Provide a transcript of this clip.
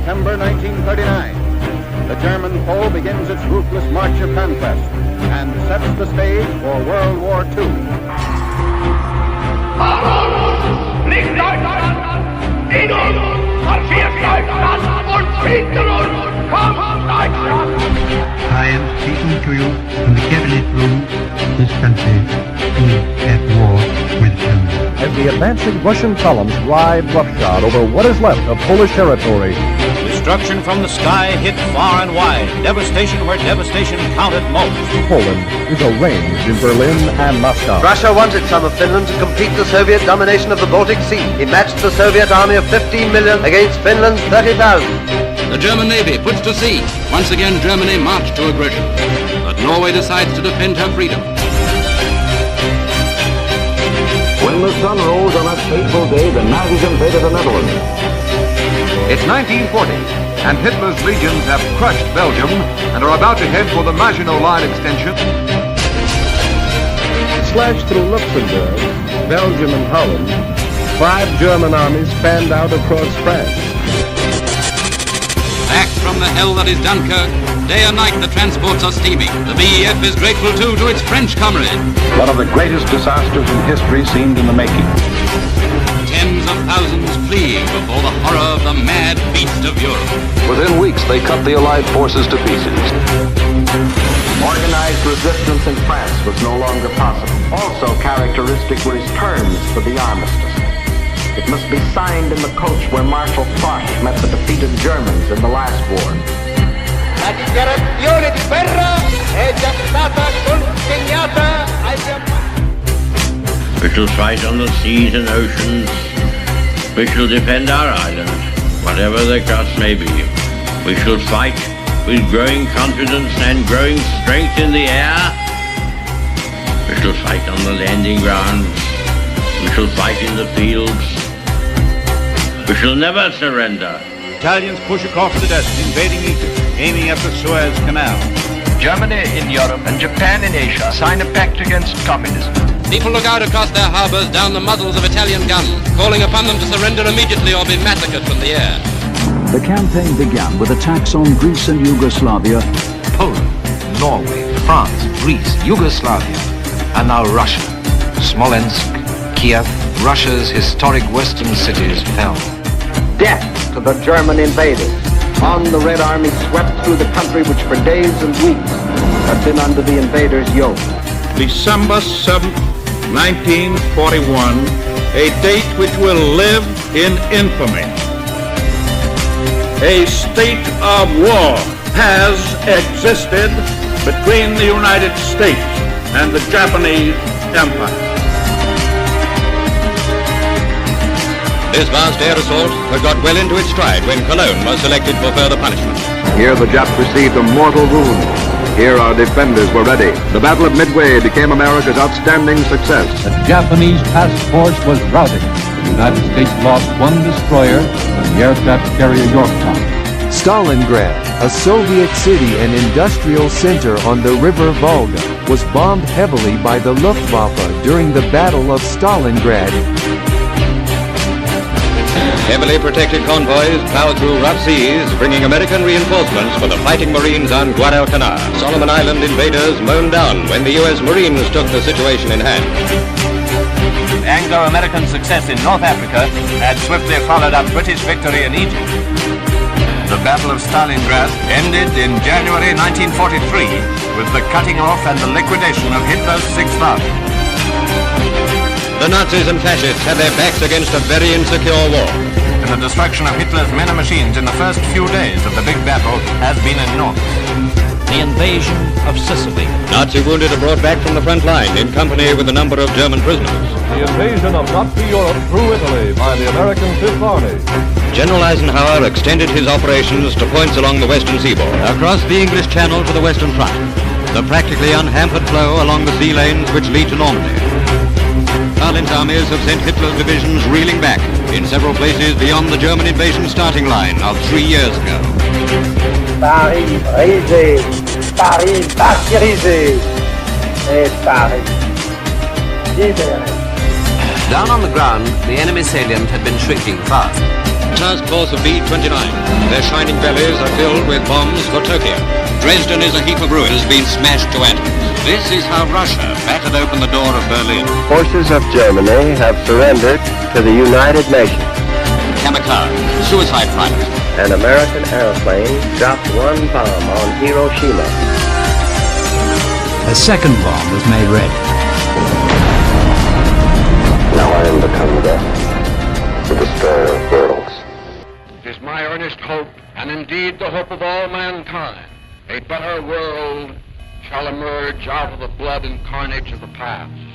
September 1939, the German foe begins its ruthless march of conquest and sets the stage for World War II. I am speaking to you from the cabinet room. This country is at war with Germany. As the advancing Russian columns ride roughshod over what is left of Polish territory, destruction from the sky hit far and wide. Devastation where devastation counted most. Poland is arranged in Berlin and Moscow. Russia wanted some of Finland to complete the Soviet domination of the Baltic Sea. He matched the Soviet army of 15 million against Finland's 30,000. The German Navy puts to sea. Once again, Germany marched to aggression. But Norway decides to defend her freedom. When the sun rose on that fateful day, the Nazis invaded the Netherlands. It's 1940, and Hitler's legions have crushed Belgium and are about to head for the Maginot Line extension. Slashed through Luxembourg, Belgium and Holland, 5 German armies fanned out across France. Back from the hell that is Dunkirk, day and night the transports are steaming. The BEF is grateful too to its French comrade. One of the greatest disasters in history seemed in the making. Tens of thousands fleeing before the horror of the mad beast of Europe. Within weeks, they cut the Allied forces to pieces. Organized resistance in France was no longer possible. Also characteristic were his terms for the armistice. It must be signed in the coach where Marshal Foch met the defeated Germans in the last war. La dichiarazione di guerra è già stata consegnata agli We shall fight on the seas and oceans. We shall defend our island, whatever the cost may be. We shall fight with growing confidence and growing strength in the air. We shall fight on the landing grounds. We shall fight in the fields. We shall never surrender. Italians push across the desert, invading Egypt, aiming at the Suez Canal. Germany in Europe and Japan in Asia sign a pact against communism. People look out across their harbors down the muzzles of Italian guns, calling upon them to surrender immediately or be massacred from the air. The campaign began with attacks on Greece and Yugoslavia. Poland, Norway, France, Greece, Yugoslavia, and now Russia. Smolensk, Kiev, Russia's historic western cities fell. Death to the German invaders. On the Red Army swept through the country which for days and weeks had been under the invaders' yoke. December 7th, 1941, a date which will live in infamy. A state of war has existed between the United States and the Japanese Empire. This vast air assault had got well into its stride when Cologne was selected for further punishment. Here the Japs received a mortal wound. Here our defenders were ready. The Battle of Midway became America's outstanding success. The Japanese task force was routed. The United States lost 1 destroyer and the aircraft carrier Yorktown. Stalingrad, a Soviet city and industrial center on the river Volga, was bombed heavily by the Luftwaffe during the Battle of Stalingrad. Heavily protected convoys plowed through rough seas, bringing American reinforcements for the fighting Marines on Guadalcanal. Solomon Island invaders mown down when the U.S. Marines took the situation in hand. Anglo-American success in North Africa had swiftly followed up British victory in Egypt. The Battle of Stalingrad ended in January 1943 with the cutting off and the liquidation of Hitler's Sixth Army. The Nazis and fascists had their backs against a very insecure war. And the destruction of Hitler's men and machines in the first few days of the big battle has been enormous. The invasion of Sicily. Nazi wounded are brought back from the front line in company with a number of German prisoners. The invasion of Nazi Europe through Italy by the American Fifth Army. General Eisenhower extended his operations to points along the western seaboard. Across the English Channel to the Western Front. The practically unhampered flow along the sea lanes which lead to Normandy. Stalin's armies have sent Hitler's divisions reeling back in several places beyond the German invasion starting line of 3 years ago. Paris brisé, Paris martyrisé, et Paris libéré. Down on the ground, the enemy salient had been shrinking fast. Task Force of B-29. Their shining bellies are filled with bombs for Tokyo. Dresden is a heap of ruins being smashed to atoms. This is how Russia battered open the door of Berlin. Forces of Germany have surrendered to the United Nations. Kamikaze, suicide flight. An American airplane dropped one bomb on Hiroshima. A second bomb was made ready. Now I am become death, the destroyer of worlds. It is my earnest hope, and indeed the hope of all mankind, a better world shall emerge out of the blood and carnage of the past.